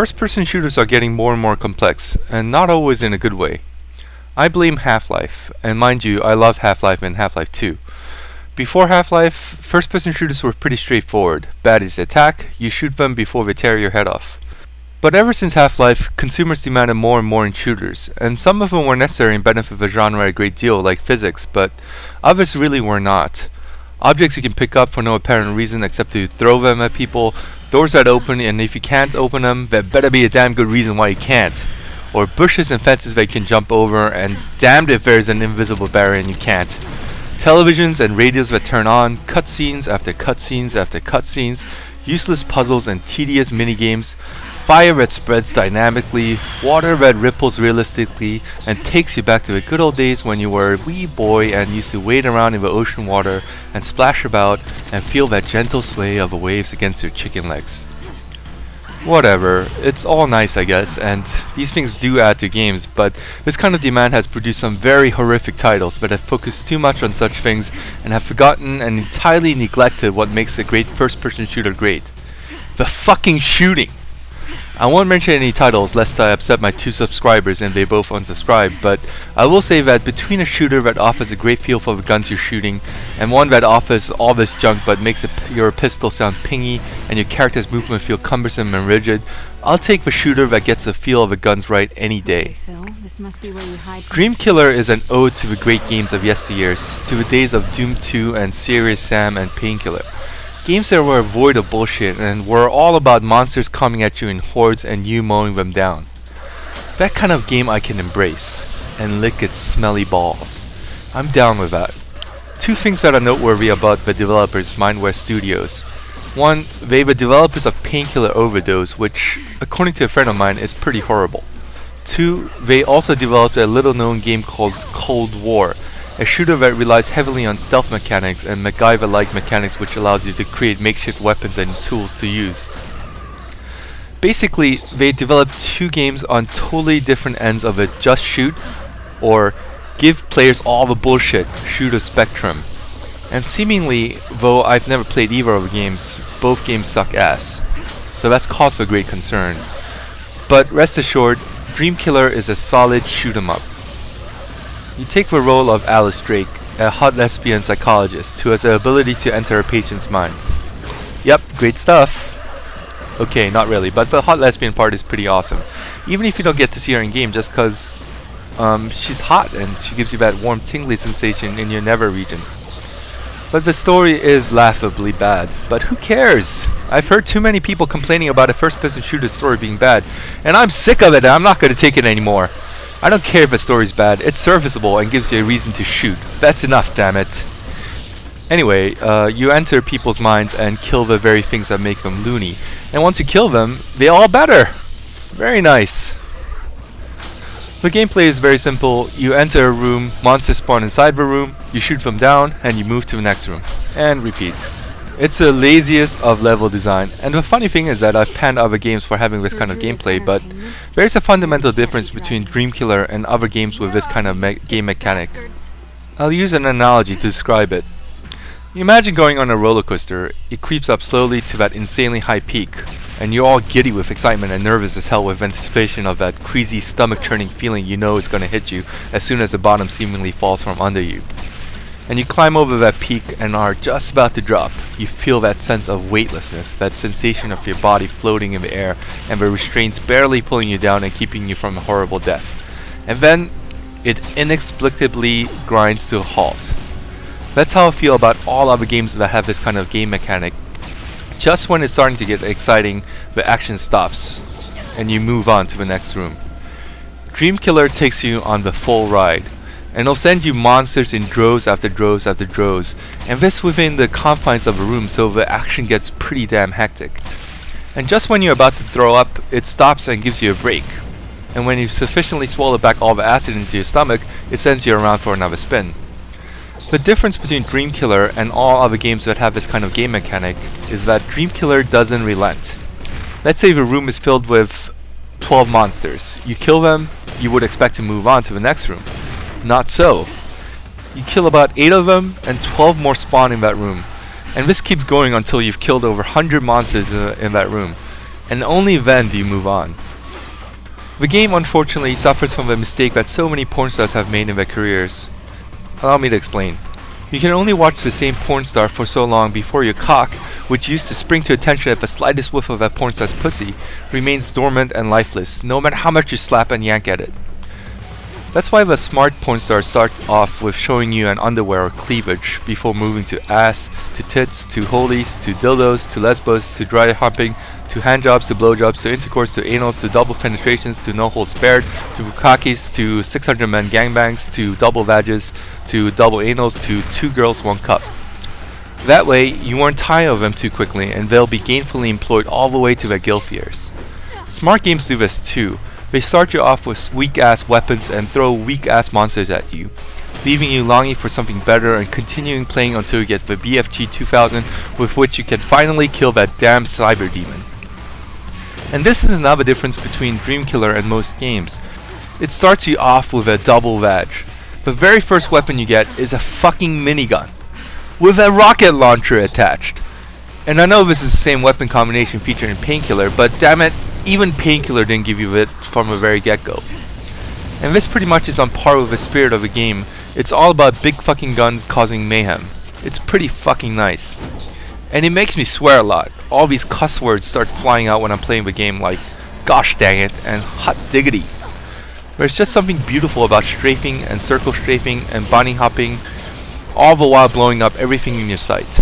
First-person shooters are getting more and more complex, and not always in a good way. I blame Half-Life, and mind you, I love Half-Life and Half-Life 2. Before Half-Life, first-person shooters were pretty straightforward. Baddies attack, you shoot them before they tear your head off. But ever since Half-Life, consumers demanded more and more in shooters, and some of them were necessary and benefit the genre a great deal, like physics, but others really were not. Objects you can pick up for no apparent reason except to throw them at people, doors that open, and if you can't open them, there better be a damn good reason why you can't. Or bushes and fences that you can jump over, and damned if there's an invisible barrier and you can't. Televisions and radios that turn on, cutscenes after cutscenes after cutscenes, useless puzzles and tedious minigames, fire that spreads dynamically, water that ripples realistically, and takes you back to the good old days when you were a wee boy and used to wade around in the ocean water and splash about and feel that gentle sway of the waves against your chicken legs. Whatever, it's all nice I guess, and these things do add to games, but this kind of demand has produced some very horrific titles that have focused too much on such things and have forgotten and entirely neglected what makes a great first-person shooter great. The fucking shooting! I won't mention any titles lest I upset my 2 subscribers and they both unsubscribe, but I will say that between a shooter that offers a great feel for the guns you're shooting and one that offers all this junk but makes your pistol sound pingy and your character's movement feel cumbersome and rigid, I'll take the shooter that gets the feel of the guns right any day. Dreamkiller is an ode to the great games of yesteryears, to the days of Doom 2 and Serious Sam and Painkiller. Games that were void of bullshit and were all about monsters coming at you in hordes and you mowing them down. That kind of game I can embrace and lick its smelly balls. I'm down with that. 2 things that are noteworthy about the developers mindware Studios. 1, they were developers of Painkiller Overdose, which, according to a friend of mine, is pretty horrible. 2, they also developed a little known game called Cold War, a shooter that relies heavily on stealth mechanics and MacGyver-like mechanics which allows you to create makeshift weapons and tools to use. Basically, they developed 2 games on totally different ends of a just shoot or give players all the bullshit shooter spectrum. And seemingly, though I've never played either of the games, both games suck ass. So that's cause for great concern. But rest assured, Dreamkiller is a solid shoot 'em up. You take the role of Alice Drake, a hot lesbian psychologist who has the ability to enter a patient's minds. Yep, great stuff. Okay, not really, but the hot lesbian part is pretty awesome. Even if you don't get to see her in game just cause she's hot and she gives you that warm tingly sensation in your nether region. But the story is laughably bad, but who cares? I've heard too many people complaining about a first-person shooter story being bad, and I'm sick of it and I'm not going to take it anymore. I don't care if a story's bad, it's serviceable and gives you a reason to shoot. That's enough, damn it. Anyway, you enter people's minds and kill the very things that make them loony. And once you kill them, they're all better. Very nice. The gameplay is very simple. You enter a room, monsters spawn inside the room, you shoot them down, and you move to the next room. And repeat. It's the laziest of level design, and the funny thing is that I've panned other games for having this kind of gameplay, but there's a fundamental difference between Dreamkiller and other games with this kind of game mechanic. I'll use an analogy to describe it. Imagine going on a roller coaster. It creeps up slowly to that insanely high peak, and you're all giddy with excitement and nervous as hell with anticipation of that queasy stomach-churning feeling you know is going to hit you as soon as the bottom seemingly falls from under you. And you climb over that peak and are just about to drop. You feel that sense of weightlessness, that sensation of your body floating in the air and the restraints barely pulling you down and keeping you from a horrible death. And then it inexplicably grinds to a halt. That's how I feel about all other games that have this kind of game mechanic. Just when it's starting to get exciting, the action stops and you move on to the next room. Dreamkiller takes you on the full ride, and it'll send you monsters in droves after droves after droves, and this within the confines of a room, so the action gets pretty damn hectic. And just when you're about to throw up, it stops and gives you a break. And when you've sufficiently swallowed back all the acid into your stomach, it sends you around for another spin. The difference between Dreamkiller and all other games that have this kind of game mechanic is that Dreamkiller doesn't relent. Let's say the room is filled with 12 monsters. You kill them, you would expect to move on to the next room. Not so. You kill about 8 of them and 12 more spawn in that room. And this keeps going until you've killed over 100 monsters in that room. and only then do you move on. The game unfortunately suffers from a mistake that so many porn stars have made in their careers. Allow me to explain. You can only watch the same porn star for so long before your cock, which used to spring to attention at the slightest whiff of that porn star's pussy, remains dormant and lifeless, no matter how much you slap and yank at it. That's why the smart porn stars start off with showing you an underwear or cleavage before moving to ass, to tits, to holies, to dildos, to lesbos, to dry humping, to handjobs, to blowjobs, to intercourse, to anals, to double penetrations, to no holds barred, to bukakis, to 600 men gangbangs, to double vages, to double anals, to 2 girls 1 cup. That way, you won't tire of them too quickly and they'll be gainfully employed all the way to their guilt years. Smart games do this too. They start you off with weak-ass weapons and throw weak-ass monsters at you, leaving you longing for something better and continuing playing until you get the BFG 2000 with which you can finally kill that damn cyber demon. And this is another difference between Dreamkiller and most games. It starts you off with a double vag. The very first weapon you get is a fucking minigun with a rocket launcher attached. And I know this is the same weapon combination featured in Painkiller, but damn it, even Painkiller didn't give you it from the very get-go. And this pretty much is on par with the spirit of the game. It's all about big fucking guns causing mayhem. It's pretty fucking nice. And it makes me swear a lot. All these cuss words start flying out when I'm playing the game, like gosh dang it and hot diggity. There's just something beautiful about strafing and circle strafing and bunny hopping, all the while blowing up everything in your sight.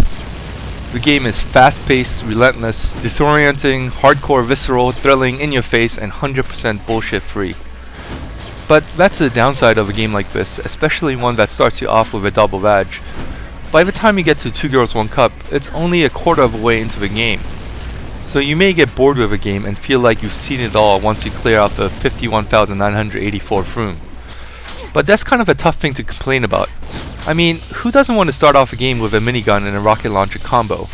The game is fast-paced, relentless, disorienting, hardcore, visceral, thrilling, in-your-face, and 100% bullshit-free. But that's the downside of a game like this, especially one that starts you off with a double vag. By the time you get to 2 girls 1 cup, it's only a quarter of the way into the game. So you may get bored with a game and feel like you've seen it all once you clear out the 51,984 room. But that's kind of a tough thing to complain about. I mean, who doesn't want to start off a game with a minigun and a rocket launcher combo?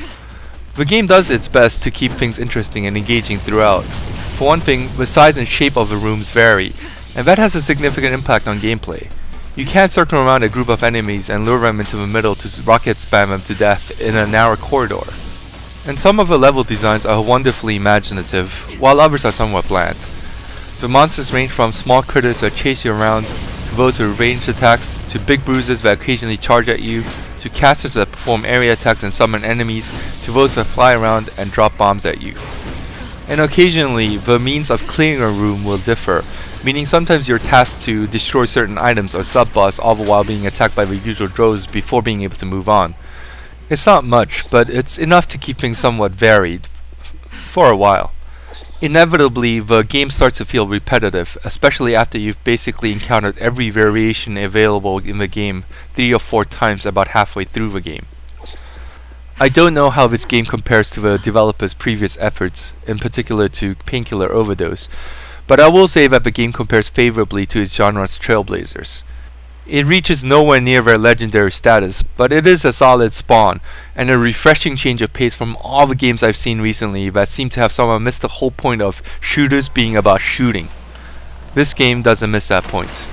The game does its best to keep things interesting and engaging throughout. For one thing, the size and shape of the rooms vary, and that has a significant impact on gameplay. You can't circle around a group of enemies and lure them into the middle to rocket spam them to death in a narrow corridor. And some of the level designs are wonderfully imaginative, while others are somewhat bland. The monsters range from small critters that chase you around, to those with ranged attacks, to big bruisers that occasionally charge at you, to casters that perform area attacks and summon enemies, to those that fly around and drop bombs at you. And occasionally, the means of clearing a room will differ, meaning sometimes you're tasked to destroy certain items or sub-boss all the while being attacked by the usual droves before being able to move on. It's not much, but it's enough to keep things somewhat varied for a while. Inevitably, the game starts to feel repetitive, especially after you've basically encountered every variation available in the game 3 or 4 times about halfway through the game. I don't know how this game compares to the developer's previous efforts, in particular to Painkiller Overdose, but I will say that the game compares favorably to its genre's trailblazers. It reaches nowhere near their legendary status, but it is a solid spawn, and a refreshing change of pace from all the games I've seen recently that seem to have somehow missed the whole point of shooters being about shooting. This game doesn't miss that point.